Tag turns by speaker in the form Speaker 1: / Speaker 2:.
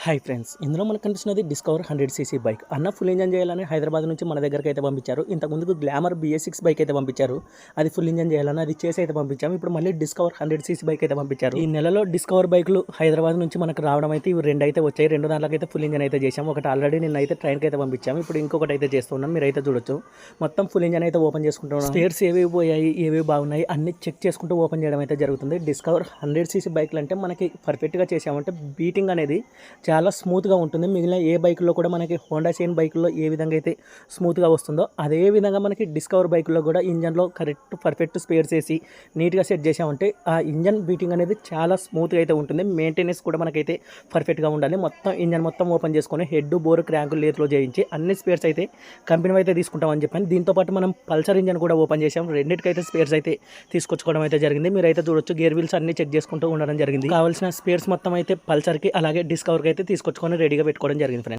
Speaker 1: Hi friends, ఇందులో మనకు కనిపిస్తున్నది డిస్కవర్ 100cc బైక్. అన్న ఫుల్ ఇంజన్ చేయాలని హైదరాబాద్ నుంచి మన దగ్గరికి అయితే పంపించారు. ఇంతకుముందుకు గ్లామర్ BS6 బైక్ అయితే పంపించారు. అది ఫుల్ ఇంజన్ చేయాలని అది చేసి అయితే పంపించాము. ఇప్పుడు మళ్ళీ డిస్కవర్ 100cc బైక్ అయితే పంపించారు. ఈ నెలలో డిస్కవర్ బైకులు హైదరాబాద్ నుంచి మనకు రావడం అయితే ఇవి రెండు అయితే వచ్చాయి. రెండు దాంట్లోకి ఫుల్ ఇంజన్ అయితే చేసాము. ఒకటి ఆల్రెడీ నిన్న అయితే ట్రైన్కి అయితే పంపించాము. ఇప్పుడు ఇంకొకటి అయితే చేస్తున్నాం. మీరు అయితే చూడొచ్చు. మొత్తం ఫుల్ ఇంజన్ అయితే ఓపెన్ చేసుకుంటున్నాం. స్పేర్స్ ఏవి పోయాయి, ఏవి బాగున్నాయి అన్ని చెక్ చేసుకుంటూ ఓపెన్ చేయడం అయితే జరుగుతుంది. డిస్కవర్ 100cc బైక్లు అంటే మనకి పర్ఫెక్ట్గా చేసామంటే బీటింగ్ అనేది చాలా స్మూత్గా ఉంటుంది. మిగిలిన ఏ బైకుల్లో కూడా మనకి హోండా షైన్ బైకుల్లో ఏ విధంగా అయితే స్మూత్గా వస్తుందో అదే విధంగా మనకి డిస్కవర్ బైకుల్లో కూడా ఇంజన్లో పర్ఫెక్ట్ స్పేర్స్ వేసి నీట్గా సెట్ చేసామంటే ఆ ఇంజన్ బీటింగ్ అనేది చాలా స్మూత్గా అయితే ఉంటుంది. మెయింటెనెన్స్ కూడా మనకైతే పర్ఫెక్ట్గా ఉండాలి. మొత్తం ఇంజన్ మొత్తం ఓపెన్ చేసుకొని హెడ్ బోర్ క్రాంకులు లేత్లో చేయించి అన్ని స్పేర్స్ అయితే కంపెనీ అయితే తీసుకుంటామని చెప్పాను. దీంతోపాటు మనం పల్సర్ ఇంజన్ కూడా ఓపెన్ చేసాం. రెండింటికైతే స్పేర్స్ అయితే తీసుకొచ్చుకోవడం అయితే జరిగింది. మీరైతే చూడొచ్చు. గేర్ వీల్స్ అన్ని చెక్ చేసుకుంటూ ఉండడం జరిగింది. కావాల్సిన స్పేర్స్ మొత్తం అయితే పల్సర్కి అలాగే డిస్కవర్కి అయితే తీసుకొచ్చుకొని రెడీగా పెట్టుకోవడం జరిగింది ఫ్రెండ్స్.